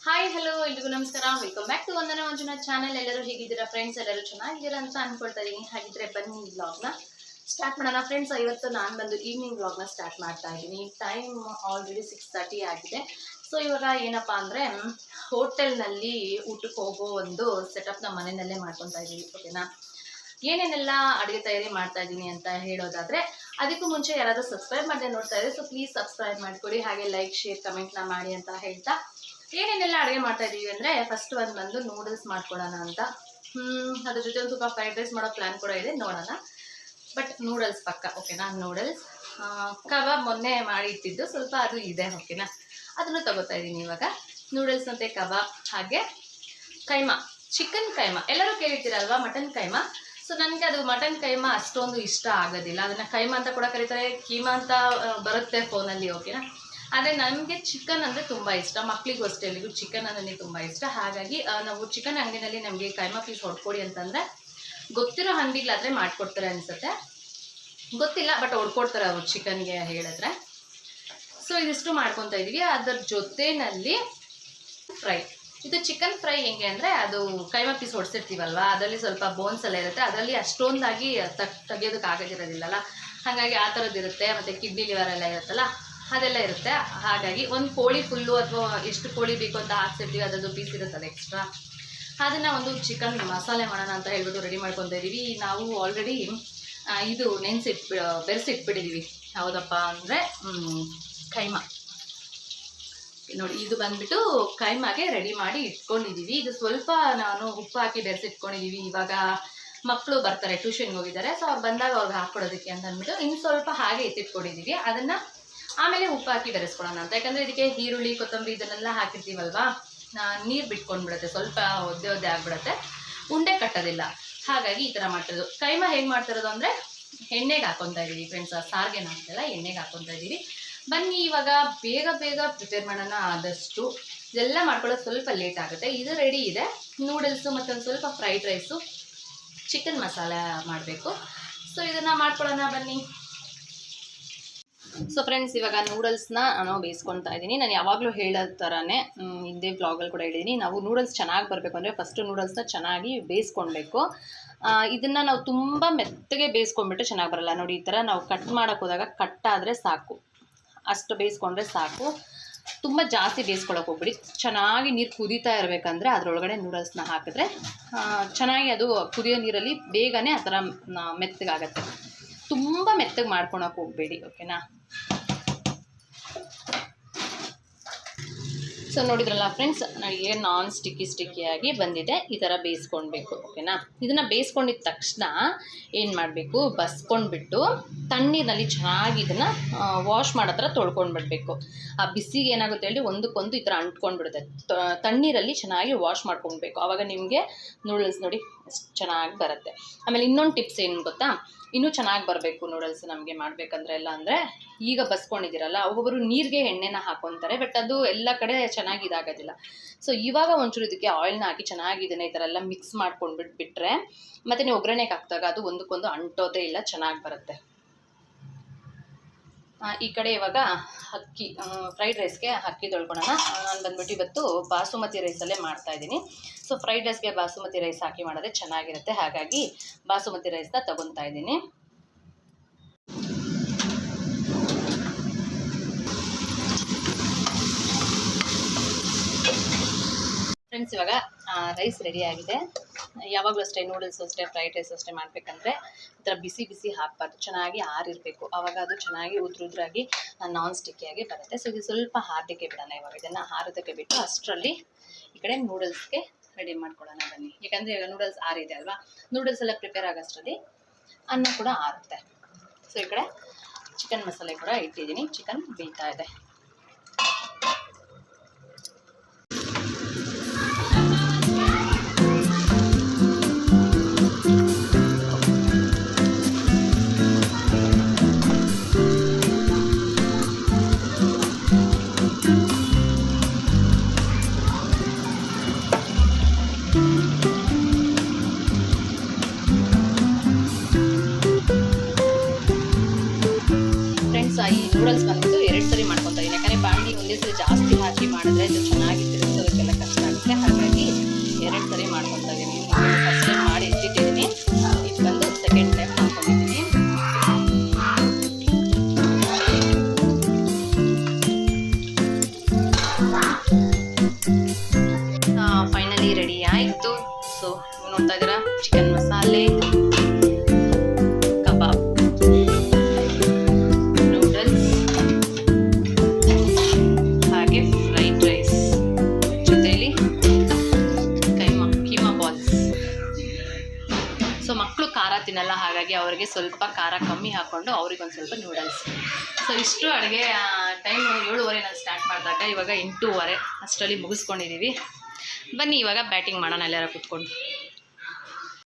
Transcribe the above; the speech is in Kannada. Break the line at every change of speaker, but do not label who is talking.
ಹಾಯ್ ಹಲೋ ಎಲ್ರಿಗೂ ನಮಸ್ಕಾರ. Welcome back to Vandana Manjunath channel. ಎಲ್ಲರೂ ಹೇಗಿದ್ದೀರಾ ಫ್ರೆಂಡ್ಸ್? ಎಲ್ಲರೂ ಚೆನ್ನಾಗಿದ್ದೀರಾ ಅಂತ ಅನ್ಕೊಳ್ತಾ ಇದ್ದೀನಿ. ಹಾಗಿದ್ರೆ ಬನ್ನಿ ವ್ಲಾಗ್ನ ಸ್ಟಾರ್ಟ್ ಮಾಡೋಣ ಫ್ರೆಂಡ್ಸ್. ಇವತ್ತು ನಾನು ಬಂದು ಈವ್ನಿಂಗ್ ವ್ಲಾಗ್ನ ಸ್ಟಾರ್ಟ್ ಮಾಡ್ತಾ ಇದ್ದೀನಿ. ಟೈಮ್ ಆಲ್ರೆಡಿ 6:30 ಆಗಿದೆ. ಸೊ ಇವಾಗ ಏನಪ್ಪಾ ಅಂದರೆ ಹೋಟೆಲ್ನಲ್ಲಿ ಊಟಕ್ಕೆ ಹೋಗೋ ಒಂದು ಸೆಟಪ್ನ ಮನೆಯಲ್ಲೇ ಮಾಡ್ಕೊತಾ ಇದ್ದೀವಿ. ಓಕೆನಾ? ಏನೇನೆಲ್ಲ ಅಡುಗೆ ತಯಾರಿ ಮಾಡ್ತಾ ಇದ್ದೀನಿ ಅಂತ ಹೇಳೋದಾದರೆ, ಅದಕ್ಕೂ ಮುಂಚೆ ಯಾರಾದರೂ ಸಬ್ಸ್ಕ್ರೈಬ್ ಮಾಡದೆ ನೋಡ್ತಾ ಇದ್ದಾರೆ ಸೊ ಪ್ಲೀಸ್ ಸಬ್ಸ್ಕ್ರೈಬ್ ಮಾಡಿಕೊಡಿ. ಹಾಗೆ ಲೈಕ್ ಶೇರ್ ಕಮೆಂಟ್ನ ಮಾಡಿ ಅಂತ ಹೇಳ್ತಾ ಏನೇನೆಲ್ಲ ಅಡುಗೆ ಮಾಡ್ತಾ ಇದ್ದೀವಿ ಅಂದರೆ, ಫಸ್ಟ್ ಒಂದು ಬಂದು ನೂಡಲ್ಸ್ ಮಾಡ್ಕೊಳ್ಳೋಣ ಅಂತ. ಅದ್ರ ಜೊತೆ ಒಂದು ಸ್ವಲ್ಪ ಫ್ರೈಡ್ ರೈಸ್ ಮಾಡೋ ಪ್ಲ್ಯಾನ್ ಕೂಡ ಇದೆ, ನೋಡೋಣ. ಬಟ್ ನೂಡಲ್ಸ್ ಪಕ್ಕ. ಓಕೆನಾ? ನೂಡಲ್ಸ್ ಕಬಾಬ್ ಮೊನ್ನೆ ಮಾಡಿ ಇಟ್ಟಿದ್ದು ಸ್ವಲ್ಪ ಅದು ಇದೆ. ಓಕೆನಾ? ಅದನ್ನು ತಗೋತಾ ಇದ್ದೀನಿ ಇವಾಗ. ನೂಡಲ್ಸ್ ಮತ್ತು ಕಬಾಬ್, ಹಾಗೆ ಕೈಮಾ, ಚಿಕನ್ ಕೈಮಾ. ಎಲ್ಲರೂ ಕೇಳಿರ್ತೀರಲ್ವಾ ಮಟನ್ ಕೈಮಾ. ಸೊ ನನಗೆ ಅದು ಮಟನ್ ಕೈಮಾ ಅಷ್ಟೊಂದು ಇಷ್ಟ ಆಗೋದಿಲ್ಲ. ಅದನ್ನು ಕೈಮಾ ಅಂತ ಕೂಡ ಕರೀತಾರೆ, ಕೀಮಾ ಅಂತ ಬರುತ್ತೆ ಫೋನಲ್ಲಿ. ಓಕೆನಾ? ಆದರೆ ನನಗೆ ಚಿಕನ್ ಅಂದರೆ ತುಂಬ ಇಷ್ಟ. ಮಕ್ಕಳಿಗೂ ಅಷ್ಟೇ, ಎಲ್ಲಿಗೂ ಚಿಕನ್ ಅಂದರೆ ತುಂಬ ಇಷ್ಟ. ಹಾಗಾಗಿ ನಾವು ಚಿಕನ್ ಅಂಗಡಿನಲ್ಲಿ ನಮಗೆ ಕೈಮಾ ಪೀಸ್ ಹೊಡ್ಕೊಡಿ ಅಂತಂದರೆ, ಗೊತ್ತಿರೋ ಅಂಗಡಿಗಳಾದರೆ ಮಾಡಿಕೊಡ್ತಾರೆ ಅನಿಸುತ್ತೆ, ಗೊತ್ತಿಲ್ಲ ಬಟ್ ಹೊಡ್ಕೊಡ್ತಾರೆ ಅವರು ಚಿಕನ್ಗೆ ಹೇಳಿದ್ರೆ. ಸೊ ಇದಿಷ್ಟು ಮಾಡ್ಕೊತಾ ಇದ್ದೀವಿ. ಅದರ ಜೊತೆಯಲ್ಲಿ ಫ್ರೈ. ಇದು ಚಿಕನ್ ಫ್ರೈ ಹೆಂಗೆ ಅಂದರೆ, ಅದು ಕೈಮಾ ಪೀಸ್ ಹೊಡ್ಸಿರ್ತೀವಲ್ವ, ಅದರಲ್ಲಿ ಸ್ವಲ್ಪ ಬೋನ್ಸ್ ಎಲ್ಲ ಇರುತ್ತೆ. ಅದರಲ್ಲಿ ಅಷ್ಟೊಂದಾಗಿ ತೆಗಿಯೋದಕ್ಕೆ ಆಗೋದಿರೋದಿಲ್ಲಲ್ಲ, ಹಾಗಾಗಿ ಆ ಥರದ್ದು ಇರುತ್ತೆ. ಮತ್ತು ಕಿಡ್ನಿ ಲಿವರ್ ಎಲ್ಲ ಇರುತ್ತಲ್ಲ, ಅದೆಲ್ಲ ಇರುತ್ತೆ. ಹಾಗಾಗಿ ಒಂದು ಕೋಳಿ ಫುಲ್ಲು ಅಥವಾ ಎಷ್ಟು ಕೋಳಿ ಬೇಕು ಅಂತ ಹಾಕ್ಸಿರ್ತೀವಿ, ಅದರದ್ದು ಪೀಸ್ ಇರುತ್ತದೆ ಎಕ್ಸ್ಟ್ರಾ. ಅದನ್ನು ಒಂದು ಚಿಕನ್ ಮಸಾಲೆ ಮಾಡೋಣ ಅಂತ ಹೇಳ್ಬಿಟ್ಟು ರೆಡಿ ಮಾಡ್ಕೊತಾ ಇದ್ದೀವಿ. ನಾವು ಆಲ್ರೆಡಿ ಇದು ಬೆರೆಸಿಟ್ಬಿಟ್ಟಿದ್ದೀವಿ. ಯಾವುದಪ್ಪ ಅಂದರೆ ಕೈಮಾ. ನೋಡಿ, ಇದು ಬಂದುಬಿಟ್ಟು ಕೈಮಾಗೆ ರೆಡಿ ಮಾಡಿ ಇಟ್ಕೊಂಡಿದ್ದೀವಿ. ಇದು ಸ್ವಲ್ಪ ನಾನು ಉಪ್ಪು ಹಾಕಿ ಬೆರೆಸಿಟ್ಕೊಂಡಿದ್ದೀವಿ. ಇವಾಗ ಮಕ್ಕಳು ಬರ್ತಾರೆ, ಟ್ಯೂಷನ್ಗೆ ಹೋಗಿದ್ದಾರೆ, ಸೊ ಅವ್ರು ಬಂದಾಗ ಅವ್ರಿಗೆ ಹಾಕ್ಕೊಡೋದಕ್ಕೆ ಅಂತ ಅಂದ್ಬಿಟ್ಟು ಇನ್ನು ಸ್ವಲ್ಪ ಹಾಗೆ ಎತ್ತಿಟ್ಕೊಂಡಿದ್ದೀವಿ. ಅದನ್ನು ಆಮೇಲೆ ಉಪ್ಪು ಹಾಕಿ ಬೆರೆಸ್ಕೊಳ್ಳೋಣ ಅಂತ. ಯಾಕಂದರೆ ಇದಕ್ಕೆ ಈರುಳ್ಳಿ ಕೊತ್ತಂಬರಿ ಇದನ್ನೆಲ್ಲ ಹಾಕಿರ್ತೀವಲ್ವಾ, ನೀರು ಬಿಟ್ಕೊಂಡ್ಬಿಡುತ್ತೆ, ಸ್ವಲ್ಪ ಒದ್ದೆ ಆಗಿಬಿಡುತ್ತೆ, ಉಂಡೆ ಕಟ್ಟೋದಿಲ್ಲ. ಹಾಗಾಗಿ ಈ ಥರ ಮಾಡ್ತಿರೋದು. ಕೈಮಾ ಹೇಗೆ ಮಾಡ್ತಿರೋದು ಅಂದರೆ, ಎಣ್ಣೆಗೆ ಹಾಕ್ಕೊತಾ ಇದ್ದೀವಿ ಫ್ರೆಂಡ್ಸ್. ಸಾರಿಗೆ ಹಾಕ್ತಿಲ್ಲ, ಎಣ್ಣೆಗೆ ಹಾಕ್ಕೊತಾ ಇದ್ದೀವಿ. ಬನ್ನಿ ಇವಾಗ ಬೇಗ ಪ್ರಿಪೇರ್ ಮಾಡೋಣ. ಆದಷ್ಟು ಇದೆಲ್ಲ ಮಾಡ್ಕೊಳ್ಳೋದು ಸ್ವಲ್ಪ ಲೇಟ್ ಆಗುತ್ತೆ. ಇದು ರೆಡಿ ಇದೆ. ನೂಡಲ್ಸು ಮತ್ತು ಒಂದು ಸ್ವಲ್ಪ ಫ್ರೈಡ್ ರೈಸು, ಚಿಕನ್ ಮಸಾಲ ಮಾಡಬೇಕು. ಸೊ ಇದನ್ನು ಮಾಡ್ಕೊಳ್ಳೋಣ ಬನ್ನಿ. ಸೊ ಫ್ರೆಂಡ್ಸ್, ಇವಾಗ ನೂಡಲ್ಸ್ನ ನಾನು ಬೇಯಿಸ್ಕೊತಾ ಇದ್ದೀನಿ. ನಾನು ಯಾವಾಗಲೂ ಹೇಳೋ ಥರನೇ ಹಿಂದೆ ಬ್ಲಾಗಲ್ಲಿ ಕೂಡ ಹೇಳಿದ್ದೀನಿ, ನಾವು ನೂಡಲ್ಸ್ ಚೆನ್ನಾಗಿ ಬರಬೇಕು ಅಂದರೆ ಫಸ್ಟು ನೂಡಲ್ಸ್ನ ಚೆನ್ನಾಗಿ ಬೇಯಿಸ್ಕೊಳ್ಬೇಕು. ಇದನ್ನು ನಾವು ತುಂಬ ಮೆತ್ತಗೆ ಬೇಯಿಸ್ಕೊಂಡ್ಬಿಟ್ಟು ಚೆನ್ನಾಗಿ ಬರಲ್ಲ. ನೋಡಿ, ಈ ಥರ ನಾವು ಕಟ್ ಮಾಡೋಕ್ಕೆ ಹೋದಾಗ ಕಟ್ಟಾದರೆ ಸಾಕು, ಅಷ್ಟು ಬೇಯಿಸ್ಕೊಂಡ್ರೆ ಸಾಕು. ತುಂಬ ಜಾಸ್ತಿ ಬೇಯಿಸ್ಕೊಳಕ್ಕೆ ಹೋಗ್ಬಿಡಿ. ಚೆನ್ನಾಗಿ ನೀರು ಕುದೀತಾ ಇರಬೇಕಂದ್ರೆ ಅದರೊಳಗಡೆ ನೂಡಲ್ಸ್ನ ಹಾಕಿದ್ರೆ ಚೆನ್ನಾಗಿ ಅದು ಕುದಿಯೋ ನೀರಲ್ಲಿ ಬೇಗನೆ ಆ ಥರ ಮೆತ್ತಗಾಗತ್ತೆ. ತುಂಬ ಮೆತ್ತಗೆ ಮಾಡ್ಕೊಳಕ್ಕೆ ಹೋಗಬೇಡಿ. ಓಕೆನಾ? ಸೊ ನೋಡಿದ್ರಲ್ಲ ಫ್ರೆಂಡ್ಸ್, ನನಗೆ ನಾನ್ ಸ್ಟಿಕ್ಕಿಯಾಗಿ ಬಂದಿದೆ. ಈ ಥರ ಬೇಯಿಸ್ಕೊಳ್ಬೇಕು. ಓಕೆನಾ? ಇದನ್ನು ಬೇಯಿಸ್ಕೊಂಡಿದ್ದ ತಕ್ಷಣ ಏನು ಮಾಡಬೇಕು, ಬಸ್ಕೊಂಡ್ಬಿಟ್ಟು ತಣ್ಣೀರಿನಲ್ಲಿ ಚೆನ್ನಾಗಿ ಇದನ್ನು ವಾಶ್ ಮಾಡೋ ಥರ ತೊಳ್ಕೊಂಡ್ಬಿಡ್ಬೇಕು. ಆ ಬಿಸಿಗೆ ಏನಾಗುತ್ತೆ ಹೇಳಿ, ಒಂದಕ್ಕೊಂದು ಈ ಥರ ಅಂಟ್ಕೊಂಡ್ಬಿಡುತ್ತೆ. ತಣ್ಣೀರಲ್ಲಿ ಚೆನ್ನಾಗಿ ವಾಶ್ ಮಾಡ್ಕೊಳ್ಬೇಕು. ಆವಾಗ ನಿಮಗೆ ನೂಡಲ್ಸ್ ನೋಡಿ ಎಷ್ಟು ಚೆನ್ನಾಗಿ ಬರುತ್ತೆ. ಆಮೇಲೆ ಇನ್ನೊಂದು ಟಿಪ್ಸ್ ಏನು ಗೊತ್ತಾ, ಇನ್ನೂ ಚೆನ್ನಾಗಿ ಬರಬೇಕು ನೂಡಲ್ಸ್ ನಮಗೆ ಮಾಡಬೇಕಂದ್ರೆ ಎಲ್ಲ ಅಂದರೆ, ಈಗ ಬಸ್ಕೊಂಡಿದ್ದೀರಲ್ಲ, ಒಬ್ಬೊಬ್ಬರು ನೀರಿಗೆ ಎಣ್ಣೆನ ಹಾಕ್ಕೊತಾರೆ, ಬಟ್ ಅದು ಎಲ್ಲ ಕಡೆ ಚೆನ್ನಾಗಿ ಇದಾಗೋದಿಲ್ಲ. ಸೊ ಇವಾಗ ಒಂಚೂರು ಇದಕ್ಕೆ ಆಯಿಲ್ನ ಹಾಕಿ ಚೆನ್ನಾಗಿ ಇದನ್ನು ಈ ಥರ ಎಲ್ಲ ಮಿಕ್ಸ್ ಮಾಡ್ಕೊಂಡು ಬಿಟ್ಟರೆ, ಮತ್ತು ನೀವು ಒಗ್ಗರಣೆಗೆ ಹಾಕಿದಾಗ ಅದು ಒಂದಕ್ಕೊಂದು ಅಂಟೋದೇ ಇಲ್ಲ, ಚೆನ್ನಾಗಿ ಬರುತ್ತೆ. ಈ ಕಡೆ ಇವಾಗ ಅಕ್ಕಿ ಫ್ರೈಡ್ ರೈಸ್ಗೆ ಅಕ್ಕಿ ತೊಳ್ಕೊಳ್ಳೋಣ. ನಾನು ಬಂದ್ಬಿಟ್ಟು ಇವತ್ತು ಬಾಸುಮತಿ ರೈಸಲ್ಲೇ ಮಾಡ್ತಾಯಿದ್ದೀನಿ. ಸೊ ಫ್ರೈಡ್ ರೈಸ್ಗೆ ಬಾಸುಮತಿ ರೈಸ್ ಹಾಕಿ ಮಾಡಿದ್ರೆ ಚೆನ್ನಾಗಿರುತ್ತೆ, ಹಾಗಾಗಿ ಬಾಸುಮತಿ ರೈಸ್ನ ತೊಗೊತಾ ಇದ್ದೀನಿ. ಫ್ರೆಂಡ್ಸ್, ಇವಾಗ ರೈಸ್ ರೆಡಿಯಾಗಿದೆ. ಯಾವಾಗಲೂ ಅಷ್ಟೇ, ನೂಡಲ್ಸ್ ಅಷ್ಟೇ, ಫ್ರೈಡ್ ರೈಸ್ ಅಷ್ಟೇ ಮಾಡಬೇಕಂದ್ರೆ ಈ ಥರ ಬಿಸಿ ಹಾಕಬಾರ್ದು, ಚೆನ್ನಾಗಿ ಆರಿರಬೇಕು. ಆವಾಗ ಅದು ಚೆನ್ನಾಗಿ ಉದ್ರಾಗಿ ನಾನ್ ಸ್ಟಿಕ್ಕಿಯಾಗಿ ಬರುತ್ತೆ. ಸೊ ಇದು ಸ್ವಲ್ಪ ಹಾರಲಿಕ್ಕೆ ಬಿಡೋಣ. ಇವಾಗ ಇದನ್ನು ಹಾರೋದಕ್ಕೆ ಬಿಟ್ಟು ಅಷ್ಟರಲ್ಲಿ ಈ ಕಡೆ ನೂಡಲ್ಸ್ಗೆ ರೆಡಿ ಮಾಡ್ಕೊಳ್ಳೋಣ ಬನ್ನಿ. ಯಾಕಂದರೆ ಈಗ ನೂಡಲ್ಸ್ ಆರಿದೆ ಅಲ್ವಾ, ನೂಡಲ್ಸ್ ಎಲ್ಲ ಪ್ರಿಪೇರ್ ಆಗೋಷ್ಟರಲ್ಲಿ ಅನ್ನ ಕೂಡ ಆರುತ್ತೆ. ಸೊ ಈ ಕಡೆ ಚಿಕನ್ ಮಸಾಲೆ ಕೂಡ ಇಟ್ಟಿದ್ದೀನಿ, ಚಿಕನ್ ಬೇಯ್ತಾ ಇದೆ. ಈ ನೂಡಲ್ಸ್ ಬಂದ್ಬಿಟ್ಟು 2 ಸರಿ ಮಾಡ್ಕೊತಾ ಅವ್ರಿಗೆ ಸ್ವಲ್ಪ ಖಾರ ಕಮ್ಮಿ ಹಾಕ್ಕೊಂಡು ಅವ್ರಿಗೊಂದು ಸ್ವಲ್ಪ ನೂಡಲ್ಸ್. ಸೊ ಇಷ್ಟು ಅಡುಗೆ ಟೈಮ್ 7:30 ನಾನು ಸ್ಟಾರ್ಟ್ ಮಾಡಿದಾಗ ಇವಾಗ 8:30 ಅಷ್ಟರಲ್ಲಿ ಮುಗಿಸ್ಕೊಂಡಿದ್ದೀವಿ. ಬನ್ನಿ ಇವಾಗ ಬ್ಯಾಟಿಂಗ್ ಮಾಡೋಣ ಎಲ್ಲರೂ ಕೂತ್ಕೊಂಡು.